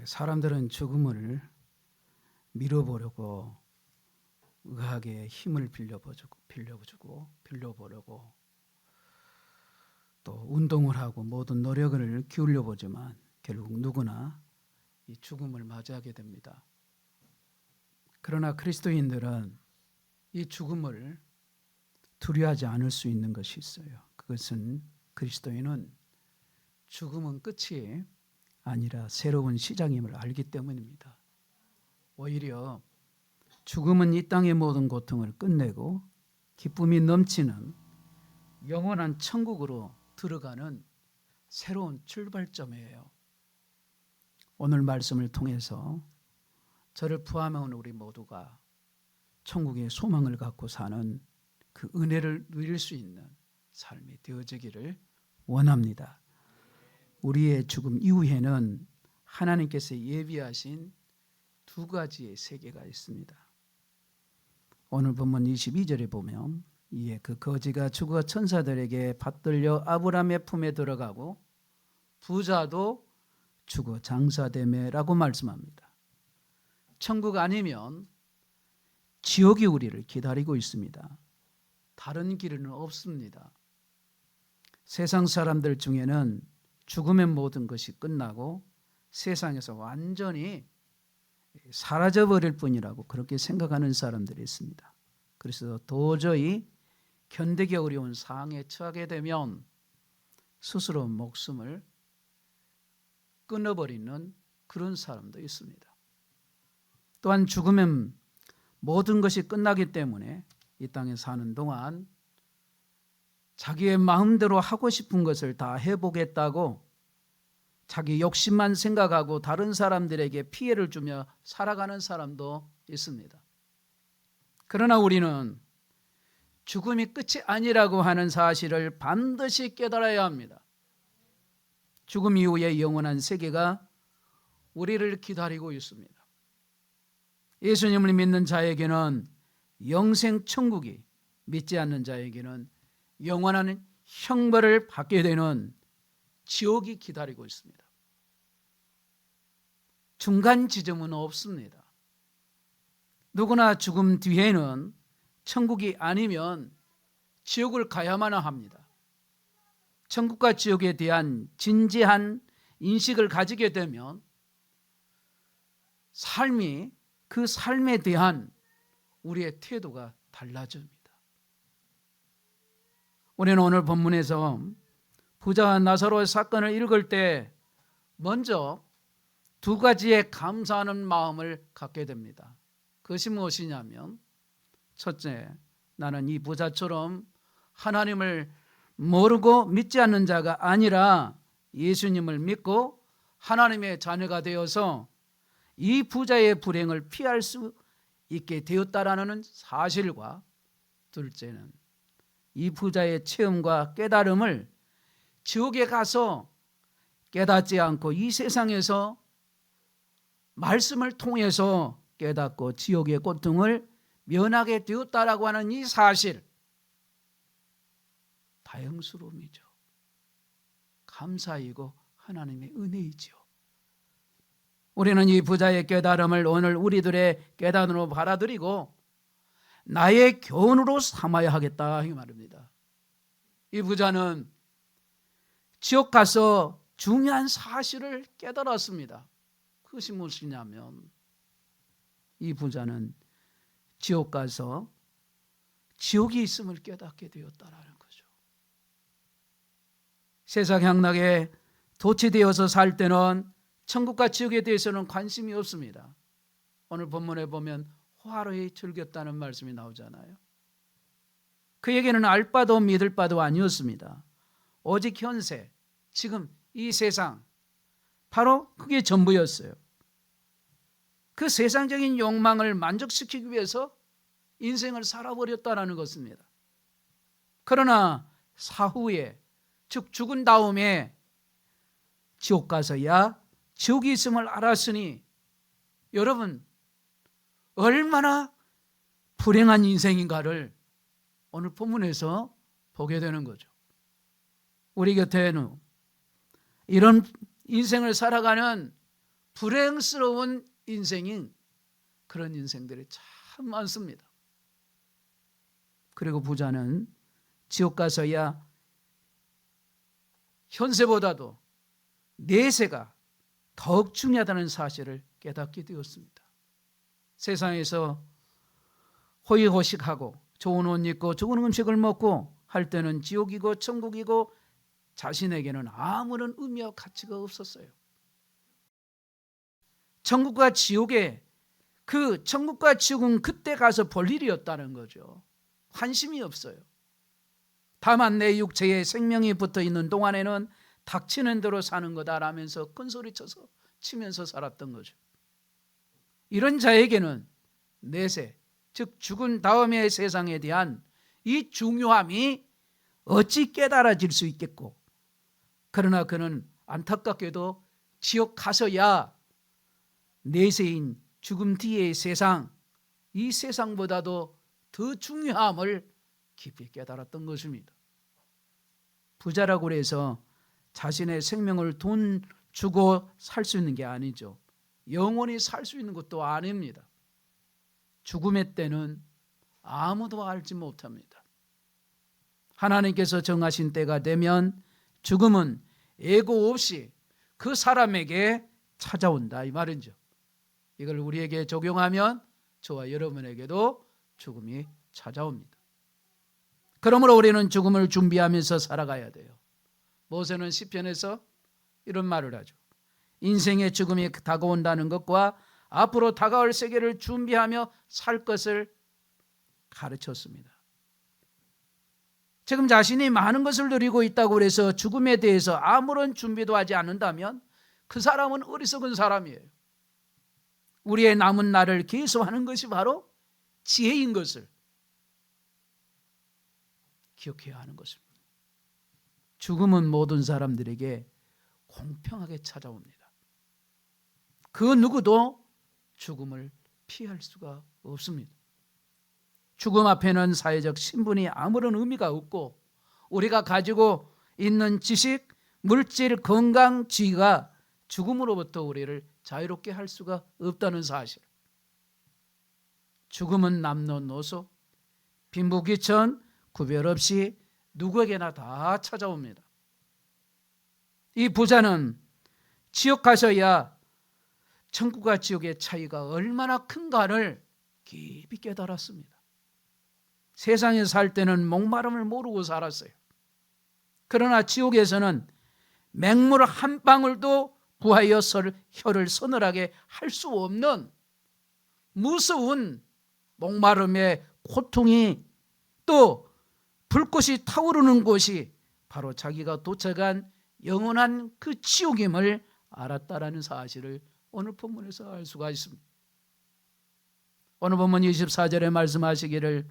사람들은 죽음을 미뤄보려고 의학에 힘을 빌려보려고 또 운동을 하고 모든 노력을 기울여 보지만 결국 누구나 이 죽음을 맞이하게 됩니다. 그러나 그리스도인들은 이 죽음을 두려워하지 않을 수 있는 것이 있어요. 그것은 그리스도인은 죽음은 끝이 아니라 새로운 시작임을 알기 때문입니다. 오히려 죽음은 이 땅의 모든 고통을 끝내고 기쁨이 넘치는 영원한 천국으로 들어가는 새로운 출발점이에요. 오늘 말씀을 통해서 저를 포함한 우리 모두가 천국의 소망을 갖고 사는 그 은혜를 누릴 수 있는 삶이 되어지기를 원합니다. 우리의 죽음 이후에는 하나님께서 예비하신 두 가지의 세계가 있습니다. 오늘 본문 22절에 보면 이에 그 거지가 죽어 천사들에게 받들려 아브라함의 품에 들어가고 부자도 죽어 장사되매라고 말씀합니다. 천국 아니면 지옥이 우리를 기다리고 있습니다. 다른 길은 없습니다. 세상 사람들 중에는 죽으면 모든 것이 끝나고 세상에서 완전히 사라져버릴 뿐이라고 그렇게 생각하는 사람들이 있습니다. 그래서 도저히 견디기 어려운 상황에 처하게 되면 스스로 목숨을 끊어버리는 그런 사람도 있습니다. 또한 죽으면 모든 것이 끝나기 때문에 이 땅에 사는 동안 자기의 마음대로 하고 싶은 것을 다 해보겠다고 자기 욕심만 생각하고 다른 사람들에게 피해를 주며 살아가는 사람도 있습니다. 그러나 우리는 죽음이 끝이 아니라고 하는 사실을 반드시 깨달아야 합니다. 죽음 이후의 영원한 세계가 우리를 기다리고 있습니다. 예수님을 믿는 자에게는 영생 천국이, 믿지 않는 자에게는 영원한 형벌을 받게 되는 지옥이 기다리고 있습니다. 중간 지점은 없습니다. 누구나 죽음 뒤에는 천국이 아니면 지옥을 가야만 합니다. 천국과 지옥에 대한 진지한 인식을 가지게 되면 그 삶에 대한 우리의 태도가 달라집니다. 우리는 오늘 본문에서 부자와 나사로의 사건을 읽을 때 먼저 두 가지의 감사하는 마음을 갖게 됩니다. 그것이 무엇이냐면 첫째, 나는 이 부자처럼 하나님을 모르고 믿지 않는 자가 아니라 예수님을 믿고 하나님의 자녀가 되어서 이 부자의 불행을 피할 수 있게 되었다라는 사실과, 둘째는 이 부자의 체험과 깨달음을 지옥에 가서 깨닫지 않고 이 세상에서 말씀을 통해서 깨닫고 지옥의 고통을 면하게 되었다라고 하는 이 사실, 다행스러움이죠. 감사이고 하나님의 은혜이죠. 우리는 이 부자의 깨달음을 오늘 우리들의 깨달음으로 받아들이고 나의 교훈으로 삼아야 하겠다 이 말입니다. 이 부자는 지옥 가서 중요한 사실을 깨달았습니다. 그것이 무엇이냐면 이 부자는 지옥 가서 지옥이 있음을 깨닫게 되었다라는 거죠. 세상 향락에 도취되어서 살 때는 천국과 지옥에 대해서는 관심이 없습니다. 오늘 본문에 보면 화로에 즐겼다는 말씀이 나오잖아요. 그에게는 알 바도 믿을 바도 아니었습니다. 오직 현세, 지금 이 세상, 바로 그게 전부였어요. 그 세상적인 욕망을 만족시키기 위해서 인생을 살아버렸다는 것입니다. 그러나 사후에, 즉 죽은 다음에 지옥 가서야 지옥이 있음을 알았으니 여러분 얼마나 불행한 인생인가를 오늘 본문에서 보게 되는 거죠. 우리 곁에는 이런 인생을 살아가는 불행스러운 인생인 그런 인생들이 참 많습니다. 그리고 부자는 지옥 가서야 현세보다도 내세가 더욱 중요하다는 사실을 깨닫게 되었습니다. 세상에서 호의호식하고 좋은 옷 입고 좋은 음식을 먹고 할 때는 지옥이고 천국이고 자신에게는 아무런 의미와 가치가 없었어요. 천국과 지옥에 그 천국과 지옥은 그때 가서 볼 일이었다는 거죠. 관심이 없어요. 다만 내 육체에 생명이 붙어 있는 동안에는 닥치는 대로 사는 거다라면서 큰소리쳐서 치면서 살았던 거죠. 이런 자에게는 내세, 즉 죽은 다음의 세상에 대한 이 중요함이 어찌 깨달아질 수 있겠고, 그러나 그는 안타깝게도 지옥 가서야 내세인 죽음 뒤의 세상, 이 세상보다도 더 중요함을 깊이 깨달았던 것입니다. 부자라고 해서 자신의 생명을 돈 주고 살 수 있는 게 아니죠. 영원히 살 수 있는 것도 아닙니다. 죽음의 때는 아무도 알지 못합니다. 하나님께서 정하신 때가 되면 죽음은 예고 없이 그 사람에게 찾아온다 이 말이죠. 이걸 우리에게 적용하면 저와 여러분에게도 죽음이 찾아옵니다. 그러므로 우리는 죽음을 준비하면서 살아가야 돼요. 모세는 시편에서 이런 말을 하죠. 인생의 죽음이 다가온다는 것과 앞으로 다가올 세계를 준비하며 살 것을 가르쳤습니다. 지금 자신이 많은 것을 누리고 있다고 해서 죽음에 대해서 아무런 준비도 하지 않는다면 그 사람은 어리석은 사람이에요. 우리의 남은 날을 계속하는 것이 바로 지혜인 것을 기억해야 하는 것입니다. 죽음은 모든 사람들에게 공평하게 찾아옵니다. 그 누구도 죽음을 피할 수가 없습니다. 죽음 앞에는 사회적 신분이 아무런 의미가 없고 우리가 가지고 있는 지식, 물질, 건강, 지위가 죽음으로부터 우리를 자유롭게 할 수가 없다는 사실. 죽음은 남녀노소, 빈부귀천 구별 없이 누구에게나 다 찾아옵니다. 이 부자는 지옥 가셔야 천국과 지옥의 차이가 얼마나 큰가를 깊이 깨달았습니다. 세상에 살 때는 목마름을 모르고 살았어요. 그러나 지옥에서는 맹물 한 방울도 구하여 혀를 서늘하게 할 수 없는 무서운 목마름의 고통이 또 불꽃이 타오르는 곳이 바로 자기가 도착한 영원한 그 지옥임을 알았다라는 사실을 오늘 본문에서 알 수가 있습니다. 오늘 본문 24절에 말씀하시기를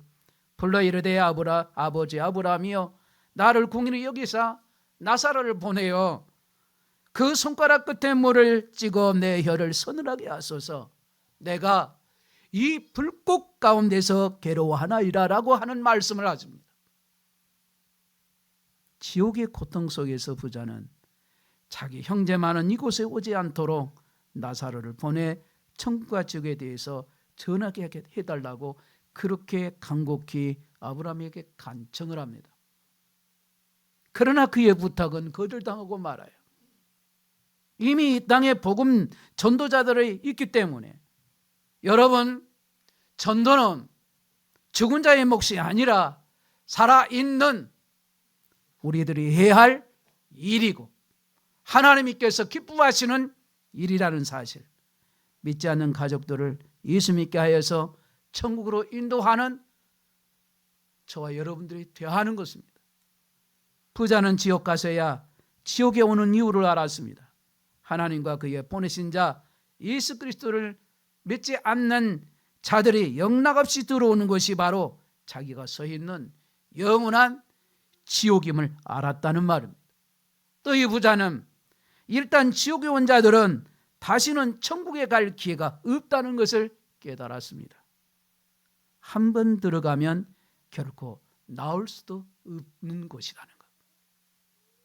불러 이르되 아버지 아브라함이여 나를 궁일히 여기사 나사로를 보내어 그 손가락 끝에 물을 찍어 내 혀를 서늘하게 하소서 내가 이 불꽃 가운데서 괴로워하나이다 라고 하는 말씀을 하십니다. 지옥의 고통 속에서 부자는 자기 형제 많은 이곳에 오지 않도록 나사로를 보내 천국과 지옥에 대해서 전하게 해달라고 그렇게 간곡히 아브라함에게 간청을 합니다. 그러나 그의 부탁은 거절당하고 말아요. 이미 이 땅에 복음 전도자들이 있기 때문에 여러분, 전도는 죽은 자의 몫이 아니라 살아있는 우리들이 해야 할 일이고 하나님께서 기뻐하시는 일이라는 사실, 믿지 않는 가족들을 예수 믿게 하여서 천국으로 인도하는 저와 여러분들이 되어야 하는 것입니다. 부자는 지옥 가서야 지옥에 오는 이유를 알았습니다. 하나님과 그의 보내신 자 예수 그리스도를 믿지 않는 자들이 영락없이 들어오는 것이 바로 자기가 서 있는 영원한 지옥임을 알았다는 말입니다. 또 이 부자는 일단 지옥에 온 자들은 다시는 천국에 갈 기회가 없다는 것을 깨달았습니다. 한 번 들어가면 결코 나올 수도 없는 곳이라는 것.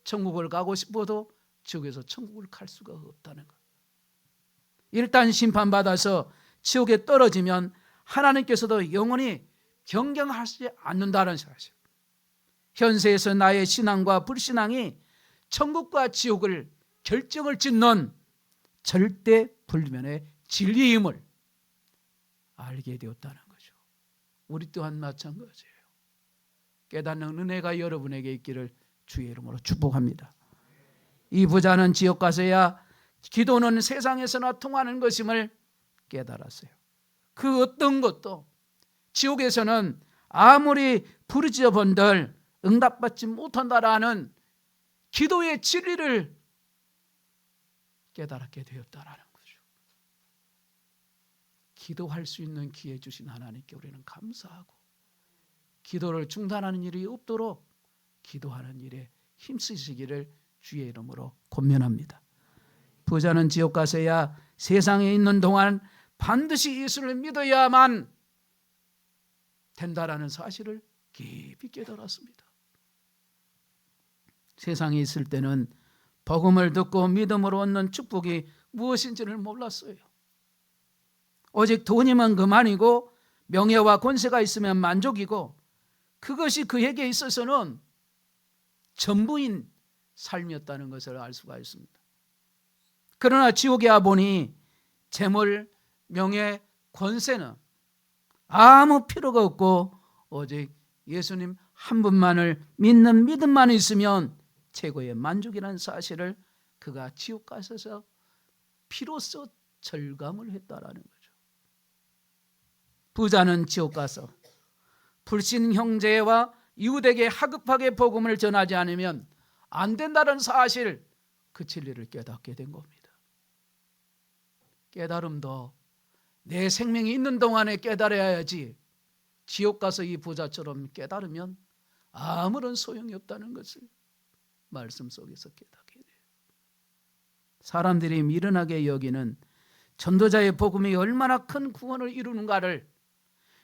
천국을 가고 싶어도 지옥에서 천국을 갈 수가 없다는 것. 일단 심판받아서 지옥에 떨어지면 하나님께서도 영원히 경경하지 않는다는 사실. 현세에서 나의 신앙과 불신앙이 천국과 지옥을 결정을 짓는 절대 불변의 진리임을 알게 되었다는 거죠. 우리 또한 마찬가지예요. 깨닫는 은혜가 여러분에게 있기를 주의 이름으로 축복합니다. 이 부자는 지옥 가서야 기도는 세상에서나 통하는 것임을 깨달았어요. 그 어떤 것도 지옥에서는 아무리 부르짖어 본들 응답받지 못한다라는 기도의 진리를 깨달았게 되었다라는 거죠. 기도할 수 있는 기회 주신 하나님께 우리는 감사하고, 기도를 중단하는 일이 없도록 기도하는 일에 힘쓰시기를 주의 이름으로 권면합니다. 부자는 지옥 가서야 세상에 있는 동안 반드시 예수를 믿어야만 된다라는 사실을 깊이 깨달았습니다. 세상에 있을 때는 복음을 듣고 믿음으로 얻는 축복이 무엇인지를 몰랐어요. 오직 돈이면 그만이고 명예와 권세가 있으면 만족이고, 그것이 그에게 있어서는 전부인 삶이었다는 것을 알 수가 있습니다. 그러나 지옥에 와보니 재물, 명예, 권세는 아무 필요가 없고 오직 예수님 한 분만을 믿는 믿음만 있으면 최고의 만족이라는 사실을 그가 지옥 가서서 피로써 절감을 했다라는 거죠. 부자는 지옥 가서 불신 형제와 이웃에게 하급하게 복음을 전하지 않으면 안 된다는 사실, 그 진리를 깨닫게 된 겁니다. 깨달음도 내 생명이 있는 동안에 깨달아야지, 지옥 가서 이 부자처럼 깨달으면 아무런 소용이 없다는 것을 말씀 속에서 깨닫게 돼요. 사람들이 미련하게 여기는 전도자의 복음이 얼마나 큰 구원을 이루는가를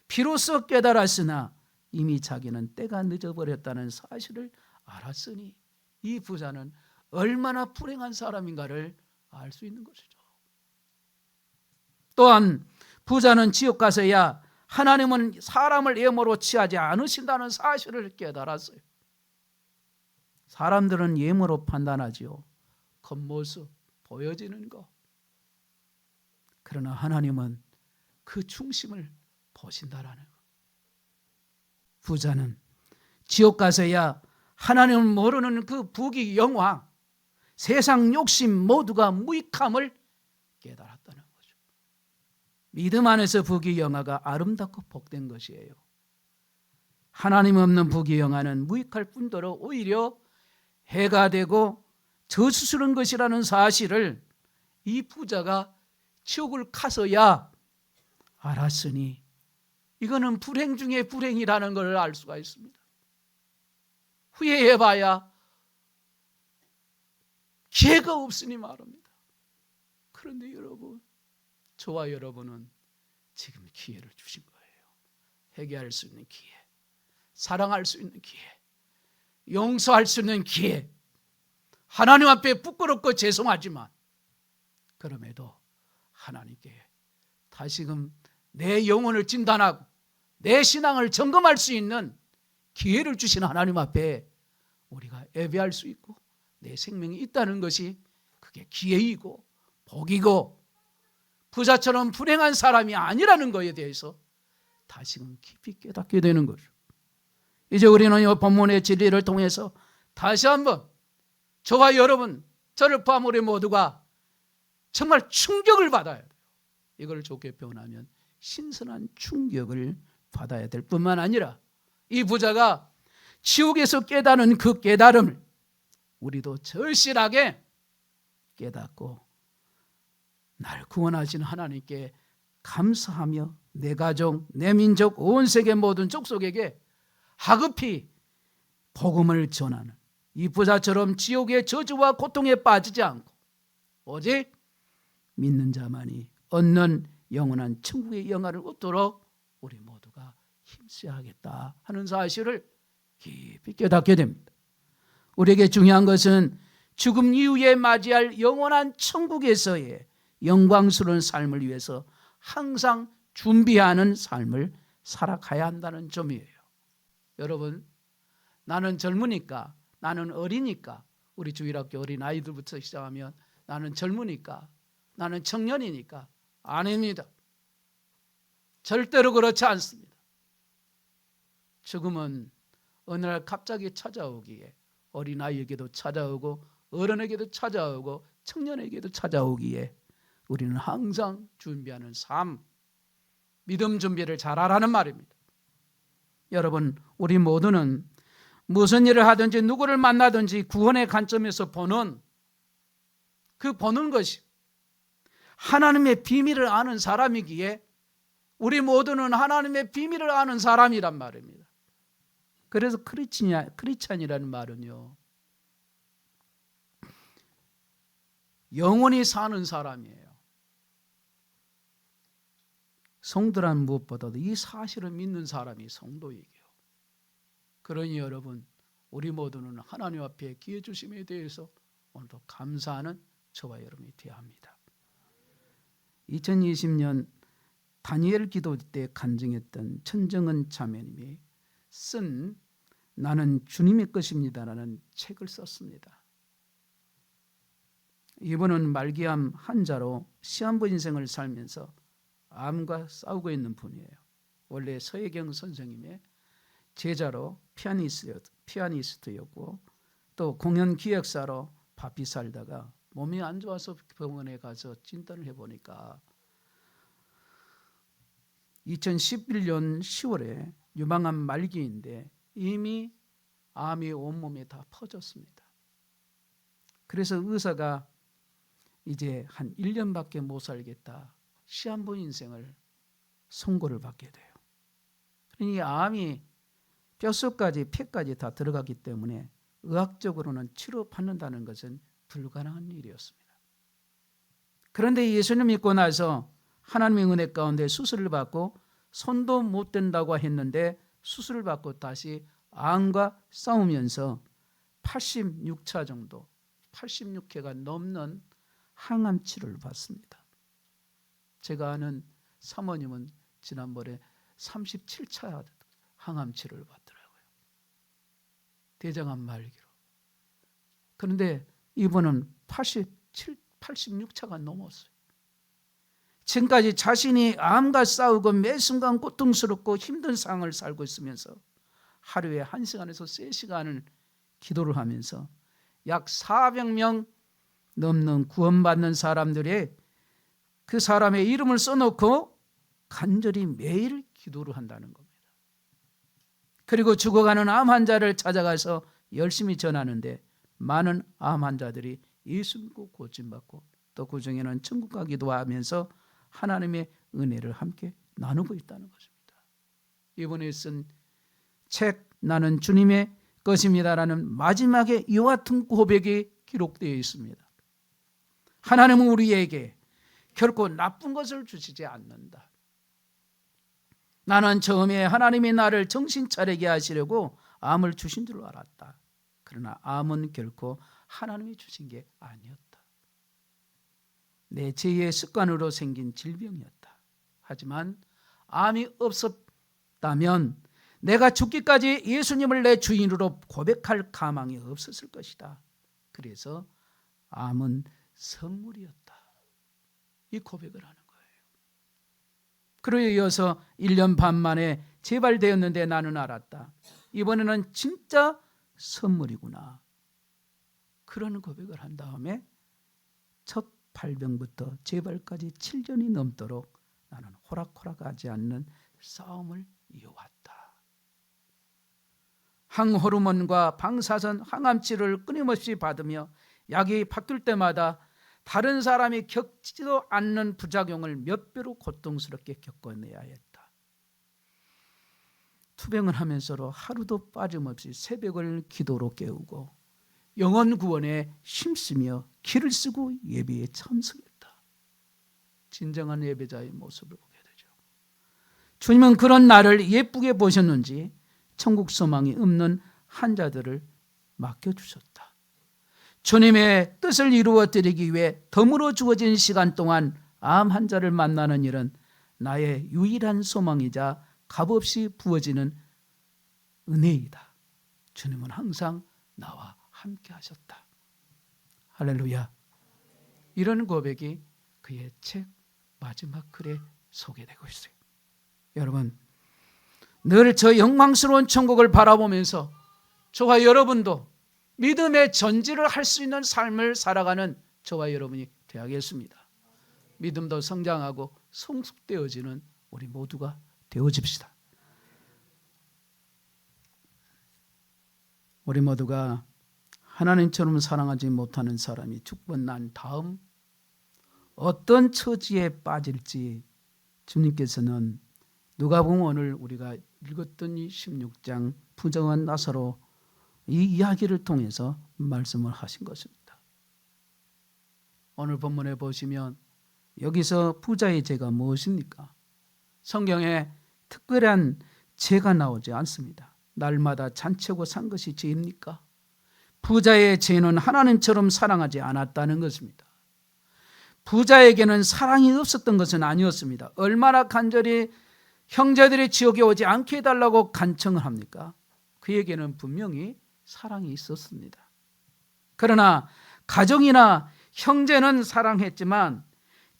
비로소 깨달았으나 이미 자기는 때가 늦어버렸다는 사실을 알았으니 이 부자는 얼마나 불행한 사람인가를 알 수 있는 것이죠. 또한 부자는 지옥 가서야 하나님은 사람을 예모로 취하지 않으신다는 사실을 깨달았어요. 사람들은 예모로 판단하지요. 겉모습, 보여지는 것. 그러나 하나님은 그 중심을 보신다라는 것. 부자는 지옥 가서야 하나님을 모르는 그 부귀 영화, 세상 욕심 모두가 무익함을 깨달았다는 거죠. 믿음 안에서 부귀 영화가 아름답고 복된 것이에요. 하나님 없는 부귀 영화는 무익할 뿐더러 오히려 해가 되고 저수스러운 것이라는 사실을 이 부자가 지옥을 가서야 알았으니 이거는 불행 중에 불행이라는 걸 알 수가 있습니다. 후회해봐야 기회가 없으니 말입니다. 그런데 여러분, 저와 여러분은 지금 기회를 주신 거예요. 회개할 수 있는 기회, 사랑할 수 있는 기회, 용서할 수 있는 기회. 하나님 앞에 부끄럽고 죄송하지만 그럼에도 하나님께 다시금 내 영혼을 진단하고 내 신앙을 점검할 수 있는 기회를 주신 하나님 앞에 우리가 예배할 수 있고 내 생명이 있다는 것이 그게 기회이고 복이고 부자처럼 불행한 사람이 아니라는 것에 대해서 다시금 깊이 깨닫게 되는 거죠. 이제 우리는 이 본문의 진리를 통해서 다시 한번 저와 여러분, 저를 포함 우리 모두가 정말 충격을 받아야 돼요. 이걸 좋게 표현하면 신선한 충격을 받아야 될 뿐만 아니라 이 부자가 지옥에서 깨닫는 그 깨달음을 우리도 절실하게 깨닫고 날 구원하신 하나님께 감사하며 내 가족, 내 민족, 온 세계 모든 족속에게 하급히 복음을 전하는 이 부자처럼 지옥의 저주와 고통에 빠지지 않고 오직 믿는 자만이 얻는 영원한 천국의 영화를 얻도록 우리 모두가 힘써야 하겠다 하는 사실을 깊이 깨닫게 됩니다. 우리에게 중요한 것은 죽음 이후에 맞이할 영원한 천국에서의 영광스러운 삶을 위해서 항상 준비하는 삶을 살아가야 한다는 점이에요. 여러분, 나는 젊으니까, 나는 어리니까, 우리 주일학교 어린 아이들부터 시작하면 나는 젊으니까, 나는 청년이니까, 아닙니다. 절대로 그렇지 않습니다. 죽음은 어느 날 갑자기 찾아오기에 어린아이에게도 찾아오고 어른에게도 찾아오고 청년에게도 찾아오기에 우리는 항상 준비하는 삶, 믿음 준비를 잘하라는 말입니다. 여러분, 우리 모두는 무슨 일을 하든지 누구를 만나든지 구원의 관점에서 보는 것이 하나님의 비밀을 아는 사람이기에 우리 모두는 하나님의 비밀을 아는 사람이란 말입니다. 그래서 크리스찬이라는 말은요, 영원히 사는 사람이에요. 성도란 무엇보다도 이 사실을 믿는 사람이 성도이기요. 그러니 여러분, 우리 모두는 하나님 앞에 기회 주심에 대해서 오늘도 감사하는 저와 여러분이 되어야 합니다. 2020년 다니엘 기도 때 간증했던 천정은 자매님이 쓴 나는 주님의 것입니다라는 책을 썼습니다. 이분은 말기암 환자로 시한부 인생을 살면서 암과 싸우고 있는 분이에요. 원래 서혜경 선생님의 제자로 피아니스트였고 또 공연 기획사로 바삐 살다가 몸이 안 좋아서 병원에 가서 진단을 해보니까 2011년 10월에 유방암 말기인데 이미 암이 온몸에 다 퍼졌습니다. 그래서 의사가 이제 한 1년밖에 못 살겠다, 시한부 인생을 선고를 받게 돼요. 이 암이 뼛속까지 폐까지 다 들어가기 때문에 의학적으로는 치료받는다는 것은 불가능한 일이었습니다. 그런데 예수님 믿고 나서 하나님의 은혜 가운데 수술을 받고 손도 못 댄다고 했는데 수술을 받고 다시 암과 싸우면서 86차 정도, 86회가 넘는 항암 치료를 받습니다. 제가 아는 사모님은 지난번에 37차 항암 치료를 받더라고요. 대장암 말기로. 그런데 이분은 86차가 넘었어요. 지금까지 자신이 암과 싸우고 매 순간 고통스럽고 힘든 상황을 살고 있으면서 하루에 1시간에서 3시간을 기도를 하면서 약 400명 넘는 구원받는 사람들의 그 사람의 이름을 써놓고 간절히 매일 기도를 한다는 겁니다. 그리고 죽어가는 암 환자를 찾아가서 열심히 전하는데 많은 암 환자들이 예수 믿고 고침받고 또 그 중에는 천국 가기도 하면서 하나님의 은혜를 함께 나누고 있다는 것입니다. 이번에 쓴 책 나는 주님의 것입니다라는 마지막에 이와 같은 고백이 기록되어 있습니다. 하나님은 우리에게 결코 나쁜 것을 주시지 않는다. 나는 처음에 하나님이 나를 정신 차리게 하시려고 암을 주신 줄 알았다. 그러나 암은 결코 하나님이 주신 게 아니었다. 내 죄의 습관으로 생긴 질병이었다. 하지만 암이 없었다면 내가 죽기까지 예수님을 내 주인으로 고백할 가망이 없었을 것이다. 그래서 암은 선물이었다. 이 고백을 하는 거예요. 그러고 이어서 1년 반 만에 재발되었는데 나는 알았다. 이번에는 진짜 선물이구나. 그런 고백을 한 다음에 첫 발병부터 재발까지 7년이 넘도록 나는 호락호락하지 않는 싸움을 이어왔다. 항호르몬과 방사선 항암치료를 끊임없이 받으며 약이 바뀔 때마다 다른 사람이 겪지도 않는 부작용을 몇 배로 고통스럽게 겪어내야 했다. 투병을 하면서도 하루도 빠짐없이 새벽을 기도로 깨우고 영혼 구원에 힘쓰며 기를 쓰고 예배에 참석했다. 진정한 예배자의 모습을 보게 되죠. 주님은 그런 나를 예쁘게 보셨는지 천국 소망이 없는 환자들을 맡겨주셨다. 주님의 뜻을 이루어 드리기 위해 덤으로 주어진 시간 동안 암 환자를 만나는 일은 나의 유일한 소망이자 값없이 부어지는 은혜이다. 주님은 항상 나와 함께 하셨다. 할렐루야. 이런 고백이 그의 책 마지막 글에 소개되고 있어요. 여러분, 늘 저 영광스러운 천국을 바라보면서 저와 여러분도 믿음의 전지를 할 수 있는 삶을 살아가는 저와 여러분이 되어야겠습니다. 믿음도 성장하고 성숙되어지는 우리 모두가 되어집시다. 우리 모두가 하나님처럼 사랑하지 못하는 사람이 죽고 난 다음 어떤 처지에 빠질지 주님께서는 누가복음 오늘 우리가 읽었던 이 16장 부정한 나사로 이 이야기를 통해서 말씀을 하신 것입니다. 오늘 본문에 보시면 여기서 부자의 죄가 무엇입니까? 성경에 특별한 죄가 나오지 않습니다. 날마다 잔치고 산 것이 죄입니까? 부자의 죄는 하나님처럼 사랑하지 않았다는 것입니다. 부자에게는 사랑이 없었던 것은 아니었습니다. 얼마나 간절히 형제들이 지옥에 오지 않게 해달라고 간청을 합니까? 그에게는 분명히 사랑이 있었습니다. 그러나 가정이나 형제는 사랑했지만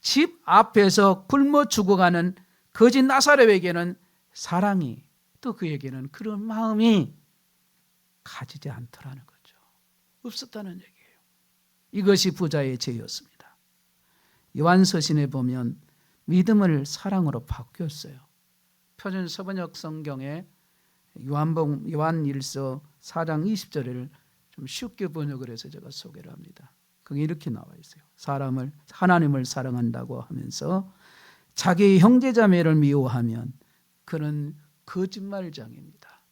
집 앞에서 굶어 죽어가는 거지 나사렛에게는 사랑이, 또 그에게는 그런 마음이 가지지 않더라는 거죠. 없었다는 얘기예요. 이것이 부자의 죄였습니다. 요한서신에 보면 믿음을 사랑으로 바뀌었어요. 표준 서번역 성경에 요한 1서 4장 20절을 좀 쉽게 번역을 해서 제가 소개를 합니다. 그게 이렇게 나와 있어요. 하나님을 사랑한다고 하면서 자기 형제자매를 미워하면 그는 거짓말장입니다.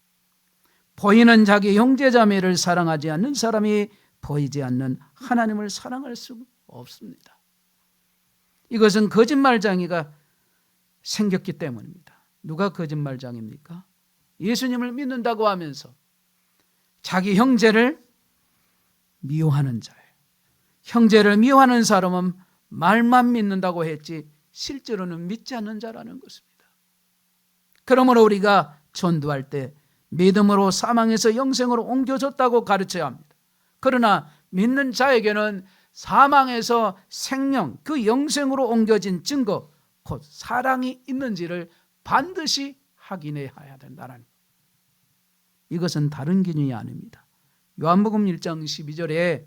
보이는 자기 형제자매를 사랑하지 않는 사람이 보이지 않는 하나님을 사랑할 수 없습니다. 이것은 거짓말장이가 생겼기 때문입니다. 누가 거짓말장입니까? 예수님을 믿는다고 하면서 자기 형제를 미워하는 자예요. 형제를 미워하는 사람은 말만 믿는다고 했지 실제로는 믿지 않는 자라는 것입니다. 그러므로 우리가 전도할 때 믿음으로 사망에서 영생으로 옮겨졌다고 가르쳐야 합니다. 그러나 믿는 자에게는 사망에서 생명, 그 영생으로 옮겨진 증거, 곧 사랑이 있는지를 반드시 확인해야 된다는, 이것은 다른 기준이 아닙니다. 요한복음 1장 12절에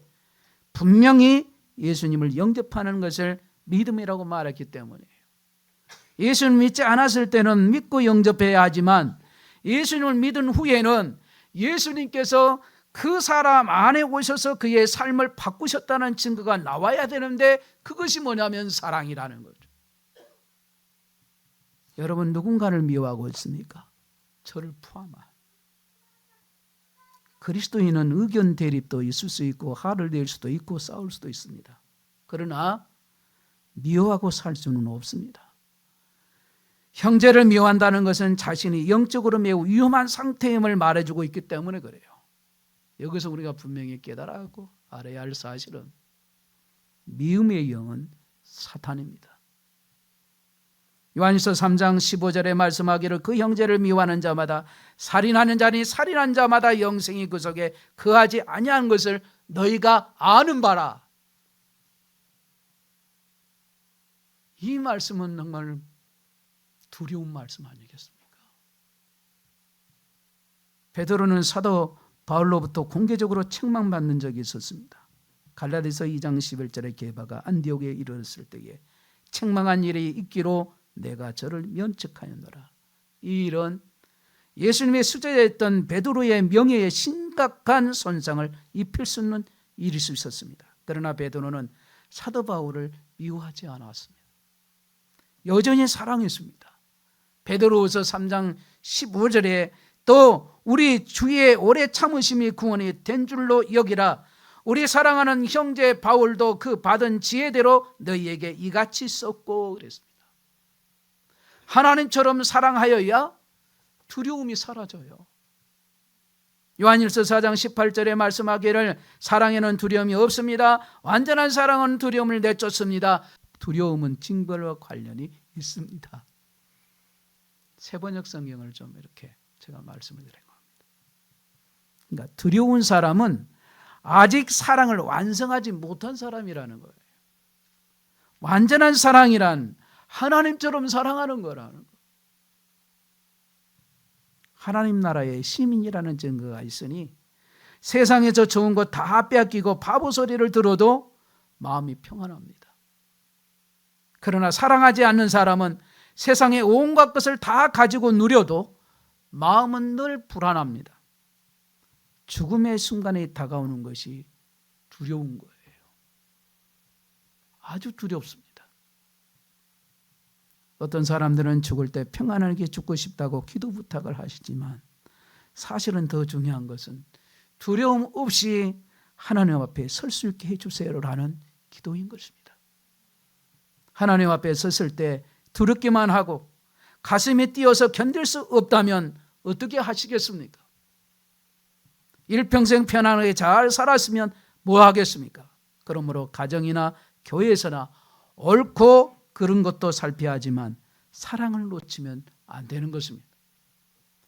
분명히 예수님을 영접하는 것을 믿음이라고 말했기 때문이에요. 예수를 믿지 않았을 때는 믿고 영접해야 하지만 예수님을 믿은 후에는 예수님께서 그 사람 안에 오셔서 그의 삶을 바꾸셨다는 증거가 나와야 되는데 그것이 뭐냐면 사랑이라는 거죠. 여러분, 누군가를 미워하고 있습니까? 저를 포함한. 그리스도인은 의견 대립도 있을 수 있고 화를 낼 수도 있고 싸울 수도 있습니다. 그러나 미워하고 살 수는 없습니다. 형제를 미워한다는 것은 자신이 영적으로 매우 위험한 상태임을 말해주고 있기 때문에 그래요. 여기서 우리가 분명히 깨달아고 알아야 할 사실은 미움의 영은 사탄입니다. 요한일서 3장 15절에 말씀하기를 그 형제를 미워하는 자마다 살인하는 자니 살인한 자마다 영생이 그 속에 거하지 아니한 것을 너희가 아는 바라. 이 말씀은 정말 두려운 말씀 아니겠습니까? 베드로는 사도 바울로부터 공개적으로 책망받는 적이 있었습니다. 갈라디아서 2장 11절의 게바가 안디옥에 이르렀을 때에 책망한 일이 있기로 내가 저를 면책하였노라. 이 일은 예수님의 수제자였던 베드로의 명예에 심각한 손상을 입힐 수 있는 일일 수 있었습니다. 그러나 베드로는 사도 바울을 미워하지 않았습니다. 여전히 사랑했습니다. 베드로후서 3장 15절에 또 우리 주의 오래 참으심이 구원이 된 줄로 여기라. 우리 사랑하는 형제 바울도 그 받은 지혜대로 너희에게 이같이 썼고 그랬습니다. 하나님처럼 사랑하여야 두려움이 사라져요. 요한일서 4장 18절에 말씀하기를 사랑에는 두려움이 없습니다. 완전한 사랑은 두려움을 내쫓습니다. 두려움은 징벌과 관련이 있습니다. 세번역 성경을 좀 이렇게 제가 말씀을 드리고 합니다. 그러니까 두려운 사람은 아직 사랑을 완성하지 못한 사람이라는 거예요. 완전한 사랑이란 하나님처럼 사랑하는 거라는 거예요. 하나님 나라의 시민이라는 증거가 있으니 세상에서 좋은 것 다 빼앗기고 바보 소리를 들어도 마음이 평안합니다. 그러나 사랑하지 않는 사람은 세상의 온갖 것을 다 가지고 누려도 마음은 늘 불안합니다. 죽음의 순간에 다가오는 것이 두려운 거예요. 아주 두렵습니다. 어떤 사람들은 죽을 때 평안하게 죽고 싶다고 기도 부탁을 하시지만 사실은 더 중요한 것은 두려움 없이 하나님 앞에 설 수 있게 해주세요라는 기도인 것입니다. 하나님 앞에 섰을 때 두렵기만 하고 가슴이 뛰어서 견딜 수 없다면 어떻게 하시겠습니까? 일평생 편안하게 잘 살았으면 뭐 하겠습니까? 그러므로 가정이나 교회에서나 옳고 그런 것도 살펴야 하지만 사랑을 놓치면 안 되는 것입니다.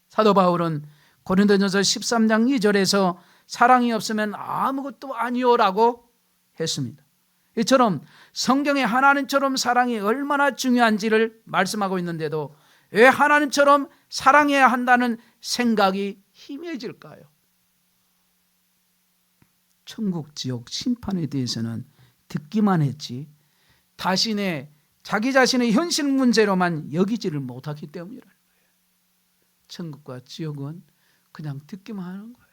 사도 바울은 고린도전서 13장 2절에서 사랑이 없으면 아무것도 아니오라고 했습니다. 이처럼 성경에 하나님처럼 사랑이 얼마나 중요한지를 말씀하고 있는데도 왜 하나님처럼 사랑해야 한다는 생각이 희미해질까요? 천국, 지옥, 심판에 대해서는 듣기만 했지 자기 자신의 현실 문제로만 여기지를 못하기 때문이라는 거예요. 천국과 지옥은 그냥 듣기만 하는 거예요.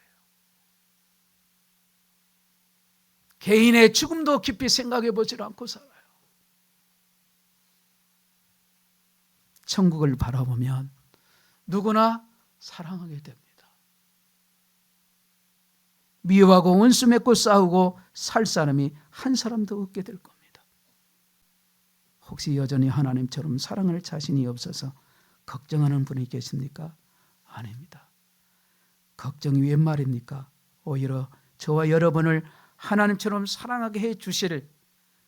개인의 죽음도 깊이 생각해 보지 않고 살아요. 천국을 바라보면 누구나 사랑하게 됩니다. 미워하고 원수 맺고 싸우고 살 사람이 한 사람도 없게 될 겁니다. 혹시 여전히 하나님처럼 사랑할 자신이 없어서 걱정하는 분이 계십니까? 아닙니다. 걱정이 웬 말입니까? 오히려 저와 여러분을 하나님처럼 사랑하게 해 주실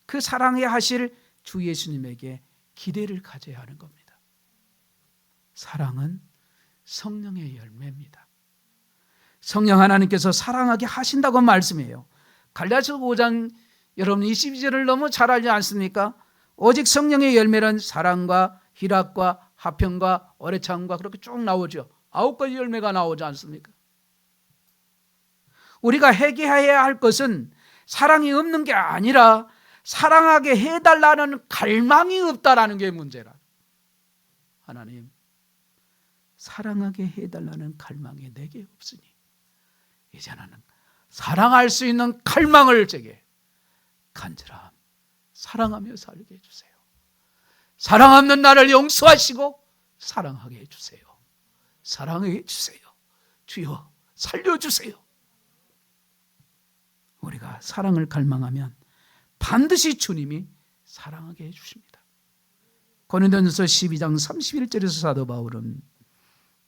그 사랑해 하실 주 예수님에게 기대를 가져야 하는 겁니다. 사랑은 성령의 열매입니다. 성령 하나님께서 사랑하게 하신다고 말씀해요. 갈라디아서 5장 여러분 22절을 너무 잘 알지 않습니까? 오직 성령의 열매는 사랑과 희락과 화평과 오래 참음과 그렇게 쭉 나오죠. 9가지 열매가 나오지 않습니까? 우리가 회개해야 할 것은 사랑이 없는 게 아니라 사랑하게 해달라는 갈망이 없다라는 게 문제라. 하나님, 사랑하게 해달라는 갈망이 내게 없으니 이제는 사랑할 수 있는 갈망을 제게 간절함 사랑하며 살게 해주세요. 사랑 없는 나를 용서하시고 사랑하게 해주세요. 사랑하게 해주세요. 주여 살려주세요. 우리가 사랑을 갈망하면 반드시 주님이 사랑하게 해주십니다. 고린도전서 12장 31절에서 사도 바울은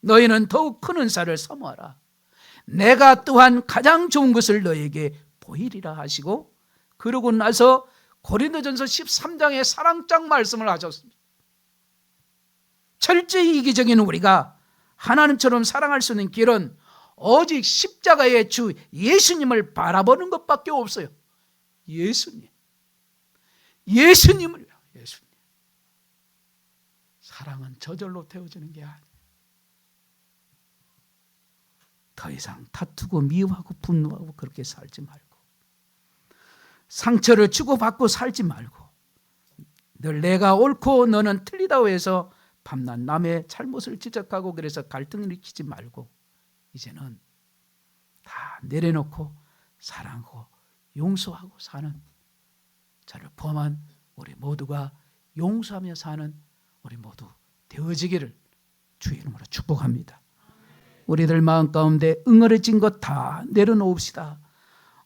너희는 더욱 큰 은사를 사모하라. 내가 또한 가장 좋은 것을 너희에게 보이리라 하시고 그러고 나서 고린도전서 13장의 사랑장 말씀을 하셨습니다. 철저히 이기적인 우리가 하나님처럼 사랑할 수 있는 길은 오직 십자가의 주 예수님을 바라보는 것밖에 없어요. 예수님을요. 예수님. 사랑은 저절로 태워지는 게 아니에요. 더 이상 다투고 미워하고 분노하고 그렇게 살지 말고 상처를 주고받고 살지 말고 늘 내가 옳고 너는 틀리다고 해서 밤낮 남의 잘못을 지적하고 그래서 갈등을 일으키지 말고 이제는 다 내려놓고 사랑하고 용서하고 사는 저를 포함한 우리 모두가 용서하며 사는 우리 모두 되어지기를 주의 이름으로 축복합니다. 우리들 마음 가운데 응어리진 것 다 내려놓읍시다.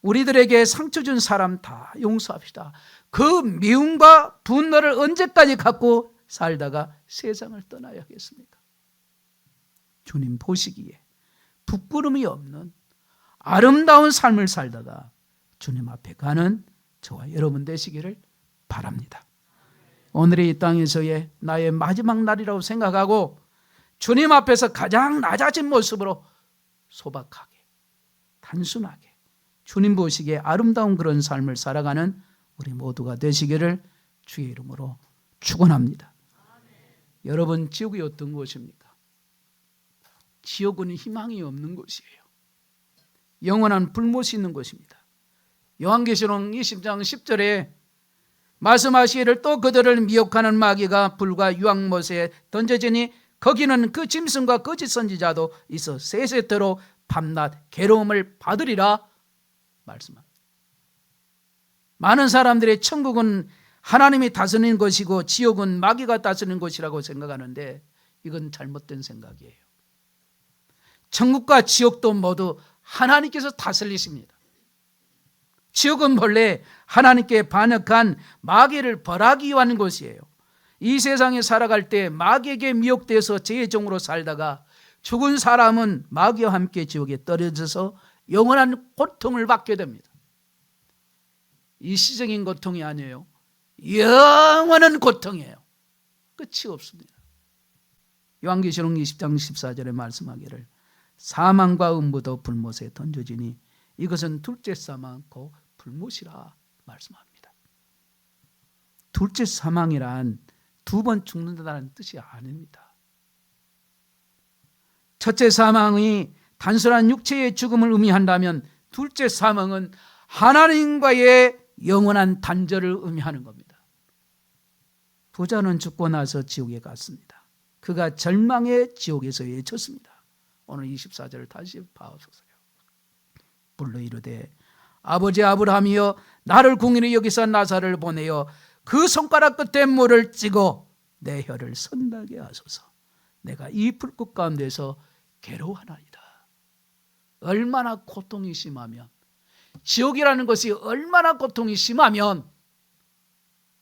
우리들에게 상처 준 사람 다 용서합시다. 그 미움과 분노를 언제까지 갖고 살다가 세상을 떠나야 하겠습니까? 주님 보시기에 부끄러움이 없는 아름다운 삶을 살다가 주님 앞에 가는 저와 여러분 되시기를 바랍니다. 오늘의 이 땅에서의 나의 마지막 날이라고 생각하고 주님 앞에서 가장 낮아진 모습으로 소박하게, 단순하게 주님 보시기에 아름다운 그런 삶을 살아가는 우리 모두가 되시기를 주의 이름으로 축원합니다. 여러분, 지옥이 어떤 곳입니까? 지옥은 희망이 없는 곳이에요. 영원한 불못이 있는 곳입니다. 요한계시록 20장 10절에 말씀하시기를 또 그들을 미혹하는 마귀가 불과 유황못에 던져지니 거기는 그 짐승과 거짓 선지자도 있어 세세토록 밤낮 괴로움을 받으리라 말씀합니다. 많은 사람들이 천국은 하나님이 다스리는 것이고 지옥은 마귀가 다스리는 것이라고 생각하는데 이건 잘못된 생각이에요. 천국과 지옥도 모두 하나님께서 다스리십니다. 지옥은 본래 하나님께 반역한 마귀를 벌하기 위한 곳이에요. 이 세상에 살아갈 때 마귀에게 미혹되어서 죄의 종으로 살다가 죽은 사람은 마귀와 함께 지옥에 떨어져서 영원한 고통을 받게 됩니다. 일시적인 고통이 아니에요. 영원한 고통이에요. 끝이 없습니다. 요한계시록 20장 14절에 말씀하기를 사망과 음부도 불못에 던져지니 이것은 둘째 사망 곧 불못이라 말씀합니다. 둘째 사망이란 두 번 죽는다는 뜻이 아닙니다. 첫째 사망이 단순한 육체의 죽음을 의미한다면 둘째 사망은 하나님과의 영원한 단절을 의미하는 겁니다. 부자는 죽고 나서 지옥에 갔습니다. 그가 절망의 지옥에서 외쳤습니다. 오늘 24절을 다시 봐보세요. 불러 이르되 아버지 아브라함이여 나를 궁일히 여기서 나사를 보내어 그 손가락 끝에 물을 찍어 내 혀를 선나게 하소서. 내가 이 불꽃 가운데서 괴로워하나이다. 얼마나 고통이 심하면, 지옥이라는 것이 얼마나 고통이 심하면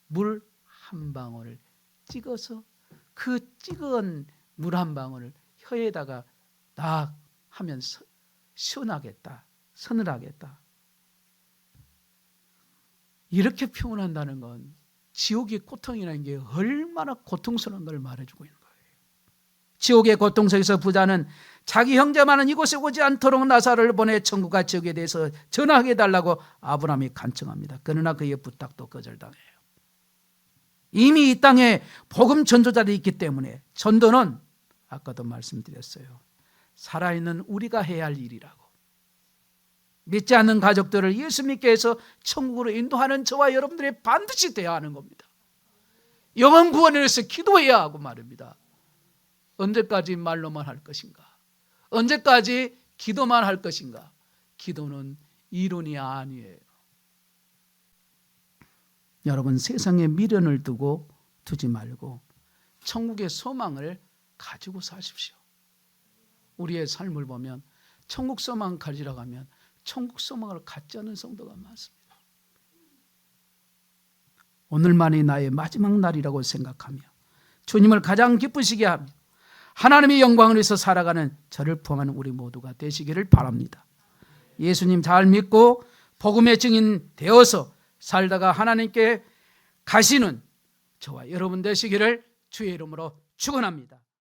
물 한 방울을 찍어서 그 찍은 물 한 방울을 혀에다가 딱 하면서 시원하겠다, 서늘하겠다, 이렇게 표현한다는 건 지옥의 고통이라는 게 얼마나 고통스러운 걸 말해주고 있는 거예요. 지옥의 고통 속에서 부자는 자기 형제만은 이곳에 오지 않도록 나사를 보내 천국과 지옥에 대해서 전하게 해달라고 아브라함이 간청합니다. 그러나 그의 부탁도 거절당해요. 이미 이 땅에 복음 전도자들이 있기 때문에 전도는 아까도 말씀드렸어요. 살아있는 우리가 해야 할 일이라고. 믿지 않는 가족들을 예수 믿게 해서 천국으로 인도하는 저와 여러분들이 반드시 돼야 하는 겁니다. 영혼 구원을 위해서 기도해야 하고 말입니다. 언제까지 말로만 할 것인가? 언제까지 기도만 할 것인가? 기도는 이론이 아니에요. 여러분, 세상에 미련을 두지 말고 천국의 소망을 가지고 사십시오. 우리의 삶을 보면 천국 소망 가지라고 하면 천국 소망을 갖지 않은 성도가 많습니다. 오늘만이 나의 마지막 날이라고 생각하며 주님을 가장 기쁘시게 하며 하나님의 영광을 위해서 살아가는 저를 포함한 우리 모두가 되시기를 바랍니다. 예수님 잘 믿고 복음의 증인 되어서 살다가 하나님께 가시는 저와 여러분 되시기를 주의 이름으로 축원합니다.